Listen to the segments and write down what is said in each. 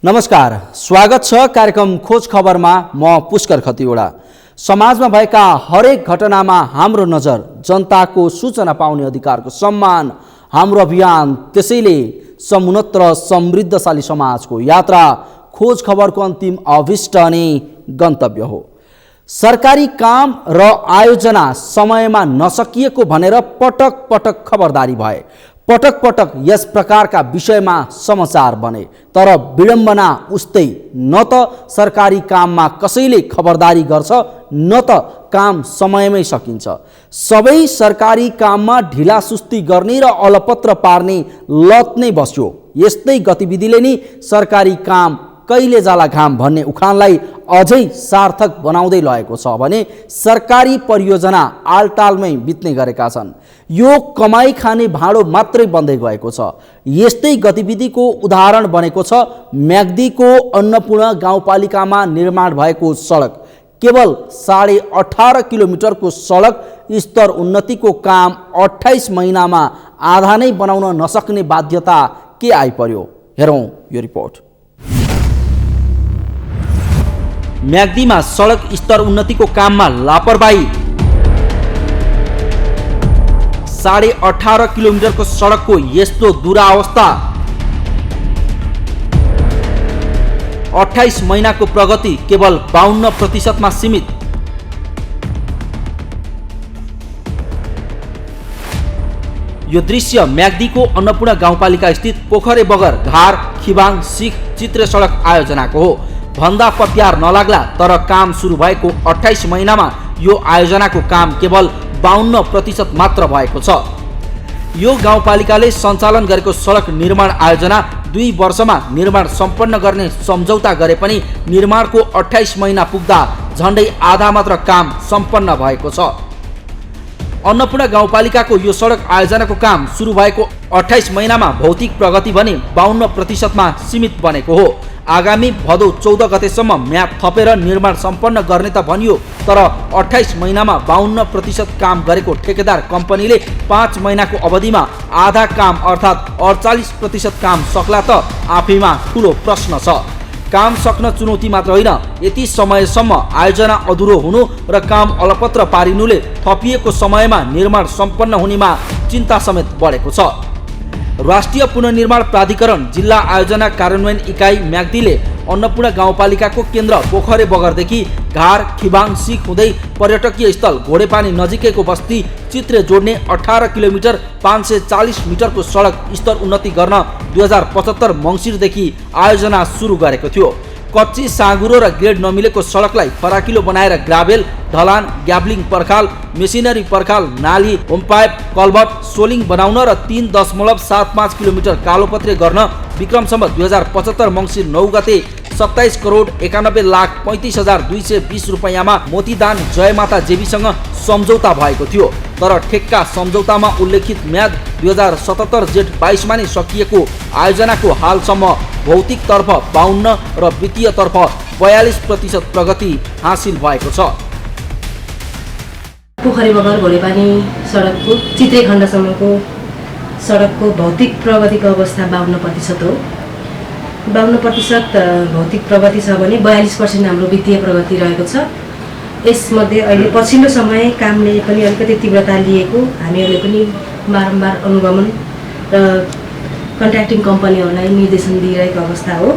नमस्कार, स्वागत छ कार्यक्रम खोज खबरमा। म पुष्कर खतिवडा। समाजमा भएका हरेक घटनामा हाम्रो नजर, जनताको सूचना पाउने अधिकारको सम्मान हाम्रो अभियान। त्यसैले समुन्नत र समृद्धशाली समाजको यात्रा खोज खबरको अन्तिम अभिष्ट अनि गन्तव्य हो। सरकारी काम र आयोजना समयमा नसकिएको भनेर पटक पटक खबरदारी भए, पटक पटक यस प्रकारका विषयमा समाचार बने। तर विडम्बना उस्तै, न त सरकारी काममा कसैले खबरदारी गर्छ, न त काम समयमै सकिन्छ। सबै सरकारी काममा ढिलासुस्ती गर्ने र अलपत्र पार्ने लत नै बस्यो। यस्तै गतिविधिले नै सरकारी काम कहिले जाला घाम भन्ने उखानलाई अझै सार्थक बनाउँदै लगेको छ भने सरकारी परियोजना आलटालमै बित्ने गरेका छन्। यो कमाई खाने भाँडो मात्रै बन्दै गएको छ। यस्तै गतिविधिको उदाहरण बनेको छ म्याग्दीको अन्नपूर्ण गाउँपालिकामा निर्माण भएको सडक। केवल 18.5 किलोमिटरको सडक स्तर उन्नतिको काम 28 महिनामा आधा नै बनाउन नसक्ने बाध्यता के आइपर्यो? हेरौँ यो रिपोर्ट। म्याग्दीमा सडक स्तर उन्नतिको काममा लापरवाही। 18.5 किलोमिटरको सडकको यस्तो दुरावस्था। 28 महिनाको प्रगति केवल 52% सीमित। यो दृश्य म्याग्दीको अन्नपूर्ण गाउँपालिका स्थित पोखरे बगर घार खिबाङ सिख चित्रे सडक आयोजनाको हो। भन्दा पत्यार नलाग्ला, तर काम सुरु भएको 28 महिनामा यो आयोजनाको काम केवल 52% मात्र भएको छ। यो गाउँपालिकाले सञ्चालन गरेको सडक निर्माण आयोजना 2 वर्षमा निर्माण सम्पन्न गर्ने सम्झौता गरे पनि निर्माणको 28 महिना पुग्दा झन्डै आधा मात्र काम सम्पन्न भएको छ। अन्नपूर्ण गाउँपालिकाको यो सडक आयोजनाको काम सुरु भएको 28 महिनामा भौतिक प्रगति भने 52%मा सीमित बनेको हो। आगामी भदौ 14 गतेसम्म म्याद थपेर निर्माण सम्पन्न गर्ने त भनियो, तर 28 महिनामा 52% काम गरेको ठेकेदार कम्पनीले 5 महिनाको अवधिमा आधा काम अर्थात् 48% काम सक्ला त आफैमा ठुलो प्रश्न छ। काम सक्न चुनौती मात्र होइन, यति समयसम्म आयोजना अधुरो हुनु र काम अलपत्र पारिनुले थपिएको समयमा निर्माण सम्पन्न हुनेमा चिन्ता समेत बढेको छ। राष्ट्रिय पुनर्निर्माण प्राधिकरण जिल्ला आयोजना कार्यान्वयन इकाइ म्याग्दीले अन्नपूर्ण गाउँपालिकाको केन्द्र पोखरे बगरदेखि घार खिबाङ सिख हुँदै पर्यटकीय स्थल घोडेपानी नजिकैको बस्ती चित्रे जोड्ने 18 किलोमिटर 540 मिटरको सडक स्तर उन्नति गर्न 2075 मङ्सिरदेखि आयोजना सुरु गरेको थियो। कच्ची साँगुरो र ग्रेड नमिलेको सडकलाई फराकिलो बनाएर ग्राभेल, ढलान, ग्याब्लिङ पर्खाल, मेसिनरी पर्खाल, नाली, होमपाइप, कल्भर्ट, सोलिङ बनाउन र 3.75 किलोमिटर कालोपत्रे गर्न विक्रम सम्वत 2075 मङ्सिर 9 गते 27 करोड 91,35,220 रुपैयाँमा मोतीदान जयमाता जेबीसँग सम्झौता भएको थियो। तर ठेक्का सम्झौतामा उल्लेखित म्याद 2077 जेठ 22मा नै सकिएको आयोजनाको हालसम्म भौतिकतर्फ 52 र वित्तीयतर्फ 42% प्रगति हासिल भएको छ। पोखरे बगर घोडेपानी सडकको चित्रे खण्डसम्मको सडकको भौतिक प्रगतिको अवस्था 52% हो। 52% भौतिक प्रगति छ भने 42% हाम्रो वित्तीय प्रगति रहेको छ। यसमध्ये अहिले पछिल्लो समय कामले पनि अलिकति तीव्रता लिएको हामीहरूले पनि बारम्बार अनुगमन र कन्ट्र्याक्टिङ कम्पनीहरूलाई निर्देशन दिइरहेको अवस्था हो।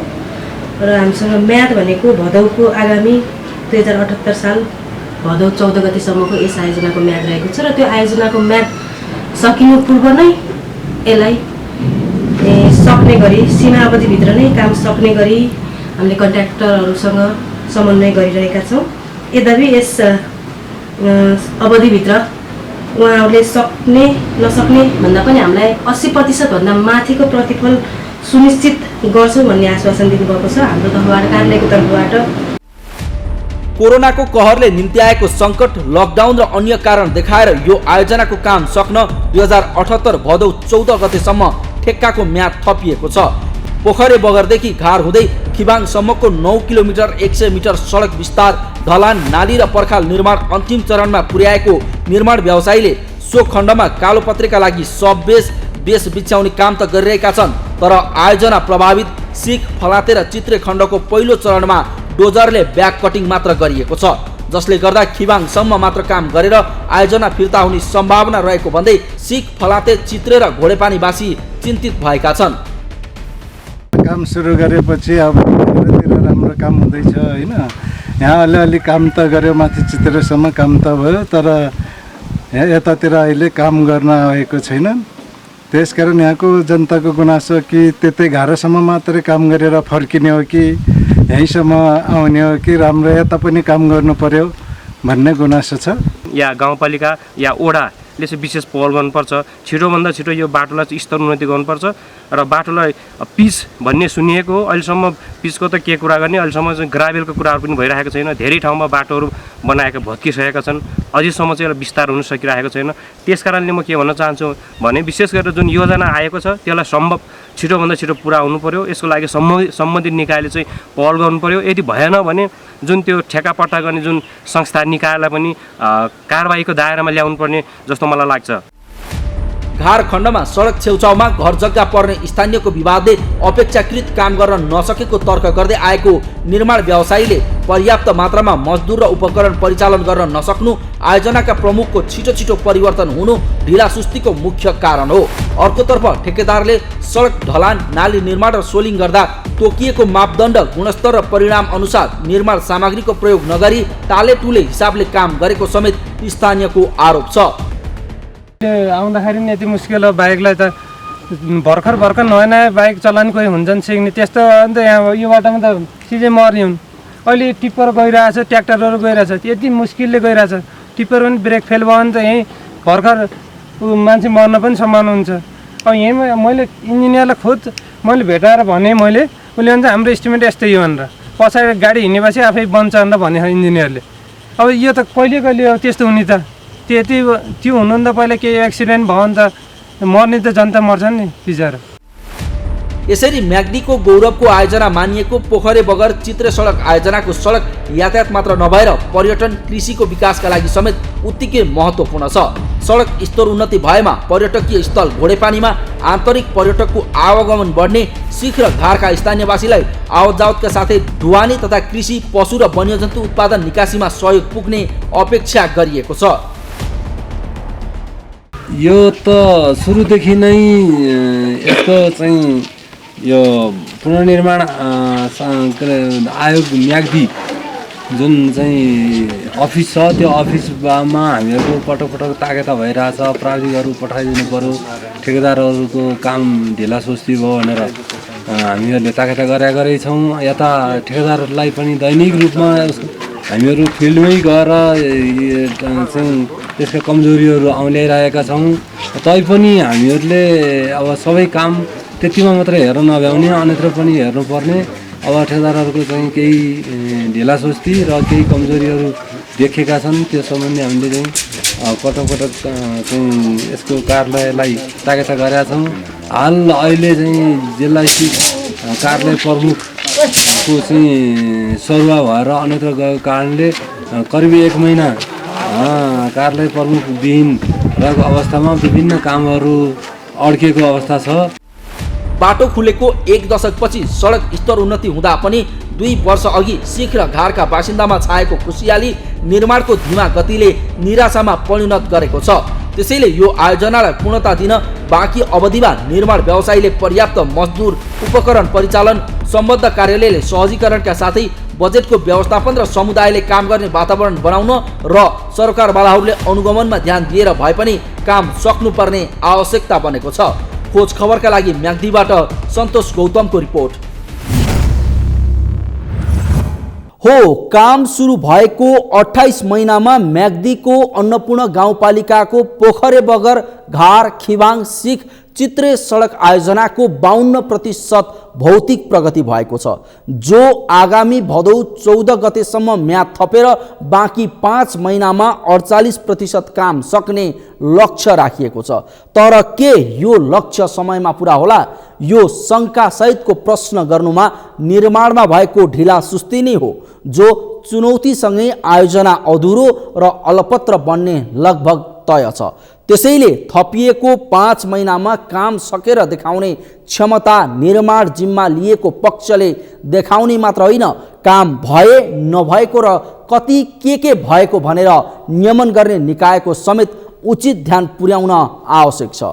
र हामीसँग म्याद भनेको भदौको आगामी 2078 साल भदौ 14 गतेसम्मको यस आयोजनाको म्याद रहेको छ। र त्यो आयोजनाको म्याद सकिनु पूर्व नै यसलाई सक्ने गरी सीमा अवधिभित्र नै काम सक्ने गरी हामीले कन्ट्र्याक्टरहरूसँग समन्वय गरिरहेका छौँ। यद्यपि यस अवधिभित्र उहाँहरूले सक्ने नसक्ने भन्दा पनि हामीलाई 80% भन्दा माथिको प्रतिफल सुनिश्चित गर्छौँ भन्ने आश्वासन दिनुभएको छ हाम्रो तर्फबाट, कार्यालयको तर्फबाट। कोरोनाको कहरले निम्ति आएको सङ्कट, लकडाउन र अन्य कारण देखाएर यो आयोजनाको काम सक्न 2078 भदौ 14 गतेसम्म ठेक्काको म्याद थपिएको छ। पोखरे बगरदेखि घार हुँदै खिबाङसम्मको 9 किलोमिटर 100 मिटर सडक विस्तार, ढलान, नाली र पर्खाल निर्माण अन्तिम चरणमा पुर्याएको निर्माण व्यवसायीले सो खण्डमा कालोपत्रेका लागि सब बेस बिछ्याउने काम त गरिरहेका छन्, तर आयोजना प्रभावित सिख फलाते र चित्रे खण्डको पहिलो चरणमा डोजरले ब्याक कटिङ मात्र गरिएको छ, जसले गर्दा खिबाङसम्म मात्र काम गरेर आयोजना फिर्ता हुने सम्भावना रहेको भन्दै सिख फलाते चित्रे र घोडेपानीवासी चिन्तित भएका छन्। काम सुरु गरेपछि अब यतातिर राम्रो काम हुँदैछ होइन, यहाँ अलिअलि काम त गऱ्यो, माथि चित्रेसम्म काम त भयो, तर यतातिर अहिले काम गर्न आएको छैन। त्यसकारण यहाँको जनताको गुनासो कि त्यतै घरसम्म मात्रै काम गरेर फर्किने हो कि यहीँसम्म आउने हो कि राम्रो यता पनि काम गर्नु पर्यो भन्ने गुनासो छ। या गाउँपालिका या ओडाले चाहिँ विशेष पहल गर्नुपर्छ, छिटोभन्दा छिटो यो बाटोलाई चाहिँ स्तर उन्नति गर्नुपर्छ र बाटोलाई पिच भन्ने सुनिएको हो, अहिलेसम्म पिचको त के कुरा गर्ने, अहिलेसम्म चाहिँ ग्राभेलको कुराहरू पनि भइरहेको छैन। धेरै ठाउँमा बाटोहरू बनाएका भत्किसकेका छन्, अझैसम्म चाहिँ एउटा विस्तार हुन सकिरहेको छैन। त्यस कारणले म के भन्न चाहन्छु भने विशेष गरेर जुन योजना आएको छ त्यसलाई सम्भव छिटोभन्दा छिटो पुरा हुनु पर्यो। यसको लागि सम्बन्धित निकायले चाहिँ पहल गर्नु पर्यो। यदि भएन भने जुन त्यो ठेकापट्टा गर्ने जुन संस्था निकायलाई पनि कारबाहीको दायरामा ल्याउनु पर्ने जस्तो मलाई लाग्छ। घार खण्डमा सडक छेउछाउमा घर जग्गा पर्ने स्थानीयको विवादले अपेक्षाकृत काम गर्न नसकेको तर्क गर्दै आएको निर्माण व्यवसायीले पर्याप्त मात्रामा मजदुर र उपकरण परिचालन गर्न नसक्नु आयोजनाका प्रमुखको छिटो परिवर्तन हुनु ढिलासुस्तीको मुख्य कारण हो। अर्कोतर्फ ठेकेदारले सडक ढलान नाली निर्माण र सोलिङ गर्दा तोकिएको मापदण्ड गुणस्तर र परिणाम अनुसार निर्माण सामग्रीको प्रयोग नगरी टालेटुले हिसाबले काम गरेको समेत स्थानीयको आरोप छ। आउँदाखेरि नि यति मुस्किल हो, बाइकलाई त भर्खर नयाँ नयाँ बाइक चलाउने कोही हुन्छन् सिक्ने, त्यस्तो अन्त यहाँ यो बाटोमा त सिधै मर्ने हुन्। अहिले टिप्पर गइरहेछ, ट्र्याक्टरहरू गइरहेछ, यति मुस्किलले गइरहेछ, टिप्पर पनि ब्रेक फेल भयो भने त यहीँ भर्खर मान्छे मर्न पनि सम्भावना हुन्छ। अब यहीँ मैले इन्जिनियरलाई मैले भेटाएर भने उसले भन्छ हाम्रो इस्टिमेट यस्तै हो भनेर, पछाडि गाडी हिँडेपछि आफै बन्छ भनेर भने इन्जिनियरले। अब यो त कहिले अब त्यस्तो हुने त, त्यो हुनु नि त पहिला केही एक्सिडेन्ट भयो भने त मर्ने त जनता मर्छन् नि बिचरा। यसरी म्याग्दीको गौरवको आयोजना मानिएको पोखरे बगर चित्रे सडक आयोजनाको सडक यातायात मात्र नभएर पर्यटन कृषिको विकासका लागि समेत उत्तिकै महत्त्वपूर्ण छ। सडक स्तर उन्नति भएमा पर्यटकीय स्थल घोडेपानीमा आन्तरिक पर्यटकको आवागमन बढ्ने, सिख र घारका स्थानीयवासीलाई आवतजावतका साथै ढुवानी तथा कृषि, पशु र वन्यजन्तु उत्पादन निकासीमा सहयोग पुग्ने अपेक्षा गरिएको छ। यो त सुरुदेखि नै यस्तो चाहिँ यो पुनर्निर्माण आयोग म्याग्दी जुन चाहिँ अफिस छ त्यो अफिसमा हामीहरूको पटक ताकेता भइरहेछ, प्राविधिकहरू पठाइदिनु पर्यो, ठेकेदारहरूको काम ढिलासुस्ती भयो भनेर हामीहरूले ताकेता गरेकै छौँ। यता ठेकेदारलाई पनि दैनिक रूपमा हामीहरू फिल्डमै गएर चाहिँ त्यसका कमजोरीहरू औँल्याइरहेका छौँ। तैपनि हामीहरूले अब सबै काम त्यतिमा मात्रै हेर्न नभ्याउने, अन्यत्र पनि हेर्नुपर्ने। अब ठेकेदारहरूको चाहिँ केही ढिलासुस्ती र केही कमजोरीहरू देखेका छन्, त्यो सम्बन्धी हामीले चाहिँ पटक चाहिँ यसको कार्यालयलाई ताकेता गरेका छौँ। हाल अहिले चाहिँ जिल्ला स्थित कार्यालय प्रमुखको चाहिँ सरुवा भएर अन्यत्र गएको कारणले करिब 1 महिना कार्यालय प्रमुख विहीन रहेको अवस्थामा विभिन्न कामहरू अड्केको अवस्था छ। बाटो खुलेको 1 दशकपछि सडक स्तर उन्नति हुँदा पनि 2 वर्ष अघि सिख र घारका बासिन्दामा छाएको खुसियाली निर्माणको धीमा गतिले निराशामा परिणत गरेको छ। त्यसैले यो आयोजनालाई पूर्णता दिन बाँकी अवधिमा निर्माण व्यवसायीले पर्याप्त मजदुर, उपकरण परिचालन, सम्बद्ध कार्यालयले सहजीकरणका साथै बजेटको व्यवस्थापन र समुदायले काम गर्ने वातावरण बनाउन र सरकारवालाहरूले अनुगमनमा ध्यान दिएर भए पनि काम सक्नुपर्ने आवश्यकता बनेको छ। खोज खबरका लागि म्याग्दीबाट सन्तोष गौतमको रिपोर्ट। हो काम सुरु भएको 28 महिनामा म्याग्दीको अन्नपूर्ण गाउँपालिकाको पोखरे बगर घार खिबाङ सिख चित्रे सडक आयोजनाको 52% भौतिक प्रगति भएको छ, जो आगामी भदौ 14 गतेसम्म म्याद थपेर बाँकी 5 महिनामा 48% काम सक्ने लक्ष्य राखिएको छ। तर के यो लक्ष्य समयमा पुरा होला? यो शङ्का सहितको प्रश्न गर्नुमा निर्माणमा भएको ढिला सुस्ती नै हो, जो चुनौतीसँगै आयोजना अधुरो र अलपत्र बन्ने लगभग तय छ। त्यसैले थपिएको 5 महिनामा काम सकेर देखाउने क्षमता निर्माण जिम्मा लिएको पक्षले देखाउने मात्र होइन, काम भए नभएको र कति के भएको भनेर नियमन गर्ने निकायको समेत उचित ध्यान पुर्याउन आवश्यक छ।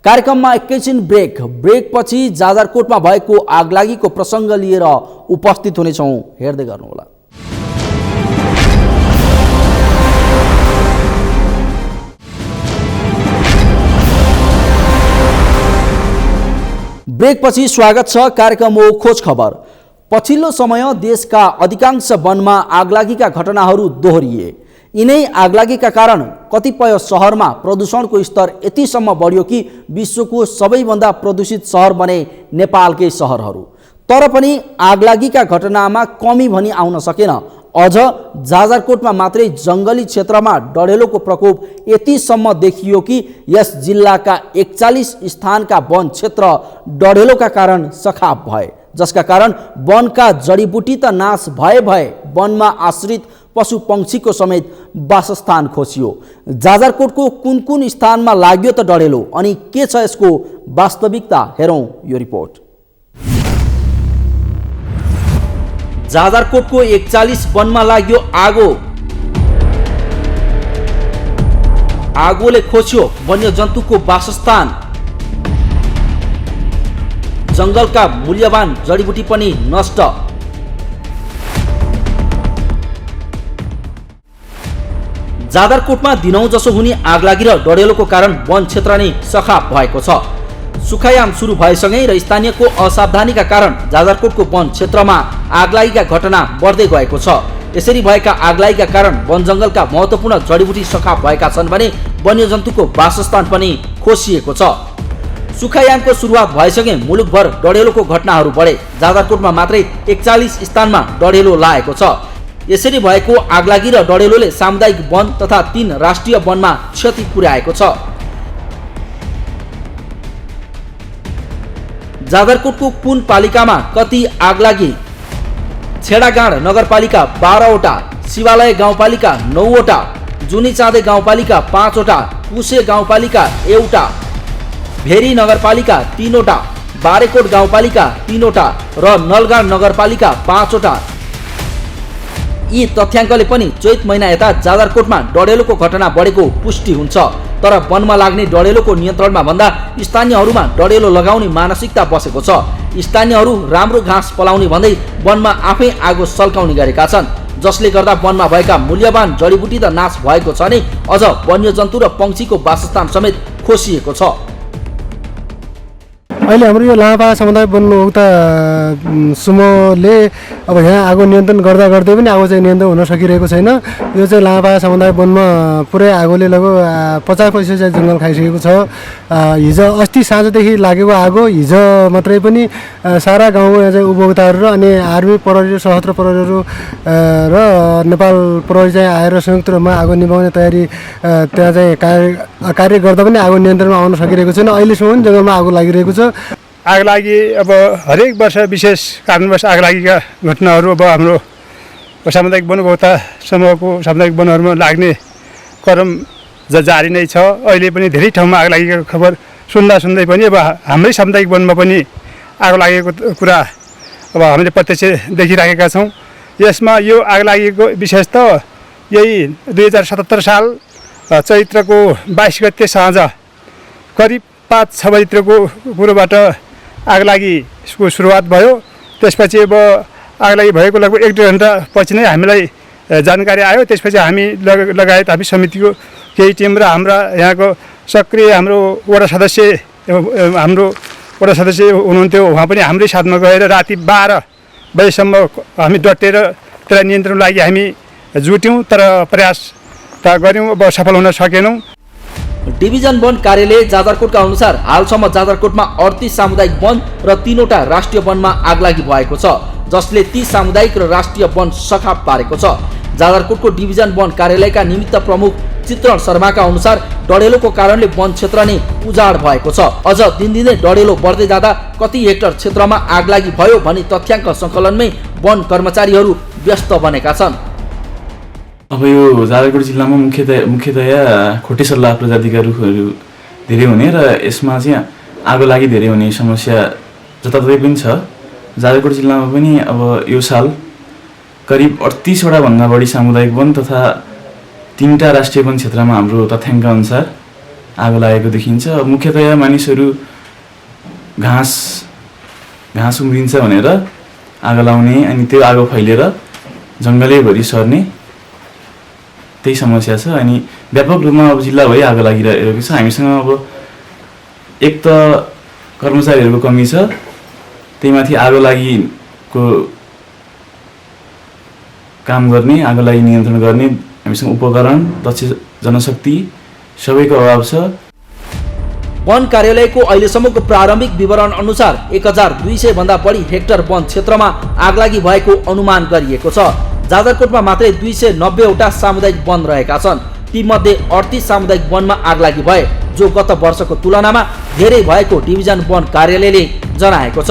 कार्यक्रममा एकैछिन ब्रेकपछि जाजरकोटमा भएको आगलागीको प्रसङ्ग लिएर उपस्थित हुनेछौँ, हेर्दै गर्नुहोला। ब्रेकपछि स्वागत छ। कार्यक्रम हो खोज खबर। पछिल्लो समय देशका अधिकांश वनमा आगलागीका घटनाहरू दोहोरिए। यिनै आगलागीका कारण कतिपय सहरमा प्रदूषणको स्तर यतिसम्म बढ्यो कि विश्वको सबैभन्दा प्रदूषित सहर बने नेपालकै सहरहरू। तर पनि आगलागीका घटनामा कमी भनी आउन सकेन। अझ जाजरकोटमा मात्रै जङ्गली क्षेत्रमा डढेलोको प्रकोप यतिसम्म देखियो कि यस जिल्लाका 41 स्थानका वन क्षेत्र डढेलोका कारण सखाप भए, जसका कारण वनका जडीबुटी त नाश भए वनमा आश्रित पशु पंक्षीको समेत वासस्थान खोसियो। जाजरकोटको कुन स्थानमा लाग्यो त डढेलो, अनि के छ यसको वास्तविकता, हेरौँ यो रिपोर्ट। जाजरकोटको 41 वनमा लाग्यो आगो। आगोले खोस्यो वन्यजन्तुको वासस्थान। जङ्गलका मूल्यवान जडीबुटी पनि नष्ट। जाजरकोटमा दिनौं जसो हुने आगलागी र डढेलोको कारण वन क्षेत्र नै सखाप भएको छ। सुखायाम सुरु भएसँगै र स्थानीयको असावधानीका कारण जाजरकोटको वन क्षेत्रमा आगलागीका घटना बढ्दै गएको छ। यसरी भएका आगलागीका कारण वन जङ्गलका महत्त्वपूर्ण जडीबुटी सखाप भएका छन् भने वन्यजन्तुको वासस्थान पनि खोसिएको छ। सुखायामको सुरुवात भएसँगै मुलुकभर डढेलोको घटनाहरू बढे। जाजरकोटमा मात्रै 41 स्थानमा डढेलो लागेको छ। यसरी भएको आगलागी र डढेलोले सामुदायिक वन तथा 3 राष्ट्रिय वनमा क्षति पुर्याएको छ। जाजरकोटको कुन पालिकामा कति आगलागी? छेडागाँड नगरपालिका 12 वटा, शिवालय गाउँपालिका 9 वटा, जुनीचाँदे गाउँपालिका 5 वटा, कुसे गाउँपालिका 1 वटा, भेरी नगरपालिका 3 वटा, बारेकोट गाउँपालिका 3 वटा र नलगाँड नगरपालिका 5 वटा। यी तथ्याङ्कले पनि चैत महिना यता जाजरकोटमा डढेलोको घटना बढेको पुष्टि हुन्छ। तर वनमा लाग्ने डढेलोको नियन्त्रणमा भन्दा स्थानीयहरूमा डढेलो लगाउने मानसिकता बसेको छ। स्थानीयहरू राम्रो घाँस पलाउने भन्दै वनमा आफै आगो सल्काउने गरेका छन्, जसले गर्दा वनमा भएका मूल्यवान जडीबुटी त नाश भएको छ नै, अझ वन्यजन्तु र पंक्षीको वासस्थान समेत खोसिएको छ। अहिले हाम्रो यो लामापाखा समुदाय वन उपभोक्ता समूहले अब यहाँ आगो नियन्त्रण गर्दा गर्दै पनि आगो चाहिँ नियन्त्रण हुन सकिरहेको छैन। यो चाहिँ लामापाखा समुदाय वनमा पुरै आगोले लगभग 50% चाहिँ जङ्गल खाइसकेको छ। हिजो अस्ति साँझदेखि लागेको आगो हिजो मात्रै पनि सारा गाउँमा चाहिँ उपभोक्ताहरू र अनि आर्मी प्रहरी सशस्त्र प्रहरीहरू र नेपाल प्रहरी चाहिँ आएर संयुक्त रूपमा आगो निभाउने तयारी त्यहाँ चाहिँ कार्य गर्दा पनि आगो नियन्त्रणमा आउन सकिरहेको छैन। अहिलेसम्म जङ्गलमा आगो लागिरहेको छ। आगलागी अब हरेक वर्ष विशेष कारणवश आगलागीका घटनाहरू अब हाम्रो सामुदायिक वन उपभोक्ता समूहको सामुदायिक वनहरूमा लाग्ने क्रम जारी नै छ। अहिले पनि धेरै ठाउँमा आगलागीका खबर सुन्दै पनि अब हाम्रै सामुदायिक वनमा पनि आगो लागेको कुरा अब हामीले प्रत्यक्ष देखिराखेका छौँ। यसमा यो आगलागीको विशेष त यही 2077 साल चैत्रको 22 गते साँझ करिब 5-6 बजीतिरको कुरोबाट आगलागीको सुरुवात भयो। त्यसपछि अब आगलागी भएको लगभग 1-1.5 घन्टा पछि नै हामीलाई जानकारी आयो। त्यसपछि हामी लगायत हामी समितिको केही टिम र हाम्रा यहाँको सक्रिय हाम्रो वडा सदस्य हुनुहुन्थ्यो, उहाँ पनि हाम्रै साथमा गएर राति 12 बजीसम्म हामी डटेर त्यसलाई नियन्त्रणको लागि हामी जुट्यौँ, तर प्रयास त गऱ्यौँ, अब सफल हुन सकेनौँ। डिभिजन वन कार्यालय जाजरकोटका अनुसार हालसम्म जाजरकोटमा 38 सामुदायिक वन र 3 वटा राष्ट्रिय वनमा आगलागी भएको छ, जसले 30 सामुदायिक र राष्ट्रिय वन सखाप पारेको छ। जाजरकोटको डिभिजन वन कार्यालयका निमित्त प्रमुख चित्रण शर्माका अनुसार डढेलोको कारणले वन क्षेत्र नै उजाड भएको छ। अझ दिनदिनै डढेलो बढ्दै जाँदा कति हेक्टर क्षेत्रमा आगलागी भयो भनी तथ्याङ्क सङ्कलनमै वन कर्मचारीहरू व्यस्त बनेका छन्। अब यो जाजरकोट जिल्लामा मुख्यतया खोटे सल्लाह प्रजातिका रुखहरू धेरै हुने र यसमा चाहिँ आगो लागि धेरै हुने समस्या जताततै पनि छ। जाजरकोट जिल्लामा पनि अब यो साल करिब 38वटा भन्दा बढी सामुदायिक वन तथा 3टा राष्ट्रिय वन क्षेत्रमा हाम्रो तथ्याङ्क अनुसार आगो लागेको देखिन्छ। मुख्यतया मानिसहरू घाँस उम्रिन्छ भनेर आगो लाउने अनि त्यो आगो फैलेर जङ्गलैभरि सर्ने त्यही समस्या छ। अनि व्यापक रूपमा अब जिल्लाभरि आगो लागिरहेको छ। हामीसँग अब एक त कर्मचारीहरूको कमी छ, त्यही माथि आगो लागिको काम गर्ने, आगो लागि नियन्त्रण गर्ने हामीसँग उपकरण, दक्ष जनशक्ति सबैको अभाव छ। वन कार्यालयको अहिलेसम्मको प्रारम्भिक विवरण अनुसार 1200 भन्दा बढी हेक्टर वन क्षेत्रमा आगलागी भएको अनुमान गरिएको छ। जाजरकोटमा मात्रै 290वटा सामुदायिक वन रहेका छन्। तीमध्ये 38 सामुदायिक वनमा आगलागी भए, जो गत वर्षको तुलनामा धेरै भएको डिभिजन वन कार्यालयले जनाएको छ।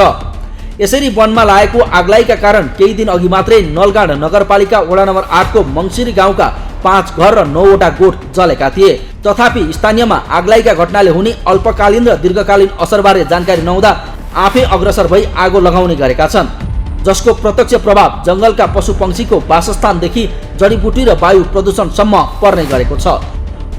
यसरी वनमा लागेको आगलागीका कारण केही दिन अघि मात्रै नलगाड नगरपालिका वडा नम्बर 8 को मङ्सिरी गाउँका 5 घर र 9वटा गोठ जलेका थिए। तथापि स्थानीयमा आगलागीका घटनाले हुने अल्पकालीन र दीर्घकालीन असरबारे जानकारी नहुँदा आफै अग्रसर भई आगो लगाउने गरेका छन्, जसको प्रत्यक्ष प्रभाव जङ्गलका पशु पक्षीको वासस्थानदेखि जडीबुटी र वायु प्रदूषणसम्म पर्ने गरेको छ।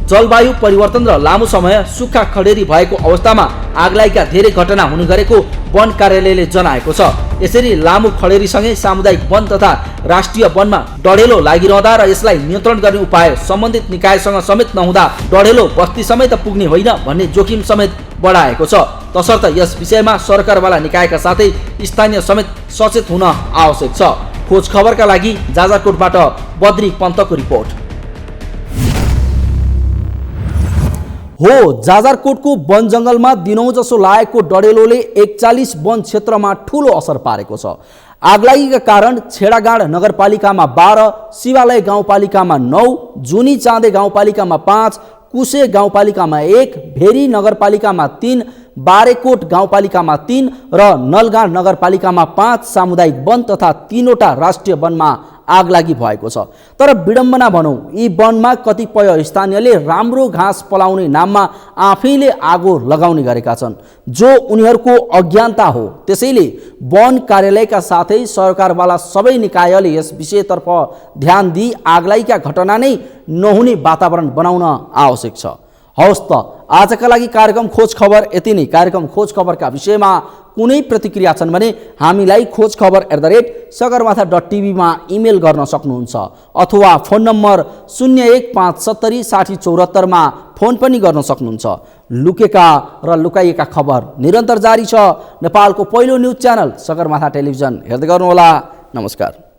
जलवायु परिवर्तन र लामो समय सुक्खा खडेरी भएको अवस्थामा आगलागीका धेरै घटना हुने गरेको वन कार्यालयले जनाएको छ। यसरी लामो खडेरीसँगै सामुदायिक वन तथा राष्ट्रिय वनमा डढेलो लागिरहँदा र यसलाई नियन्त्रण गर्ने उपाय सम्बन्धित निकायसँग समेत नहुँदा डढेलो बस्ती समेत पुग्ने होइन भन्ने जोखिम समेत बढाएको छ। तसर्थ यस विषयमा सरकारवाला निकायका साथै स्थानीय समेत सचेत हुन आवश्यक छ। खोज खबरका लागि जाजरकोटबाट बद्री पन्तको रिपोर्ट। हो, जाजरकोटको वन जङ्गलमा दिनौँ जसो लागेको डढेलोले 41 वन क्षेत्रमा ठूलो असर पारेको छ। आगलागीका कारण छेडागाड नगरपालिकामा 12, शिवालय गाउँपालिकामा 9, जुनी चाँदे गाउँपालिकामा 5, कुसे गाउँपालिकामा 1, भेरी नगरपालिकामा 3, बारेकोट गाउँपालिकामा 3 र नलगाड नगरपालिकामा 5 सामुदायिक वन तथा 3वटा राष्ट्रिय वनमा आगलागी भएको छ। तर विडम्बना भनौँ, यी वनमा कतिपय स्थानीयले राम्रो घाँस पलाउने नाममा आफैले आगो लगाउने गरेका छन्, जो उनीहरूको अज्ञानता हो। त्यसैले वन कार्यालयका साथै सरकारवाला सबै निकायले यस विषयतर्फ ध्यान दिई आगलागीका घटना नै नहुने वातावरण बनाउन आवश्यक छ। हवस् त, आजका लागि कार्यक्रम खोज खबर यति नै। कार्यक्रम खोज खबरका विषयमा कुनै प्रतिक्रिया छन् भने हामीलाई खोजखबर@sagarmatha.tv मा इमेल गर्न सक्नुहुन्छ अथवा फोन नम्बर 01570604 मा फोन पनि गर्न सक्नुहुन्छ। लुकेका र लुकाइएका खबर निरन्तर जारी छ। नेपालको पहिलो न्युज च्यानल सगरमाथा टेलिभिजन हेर्दै गर्नुहोला। नमस्कार।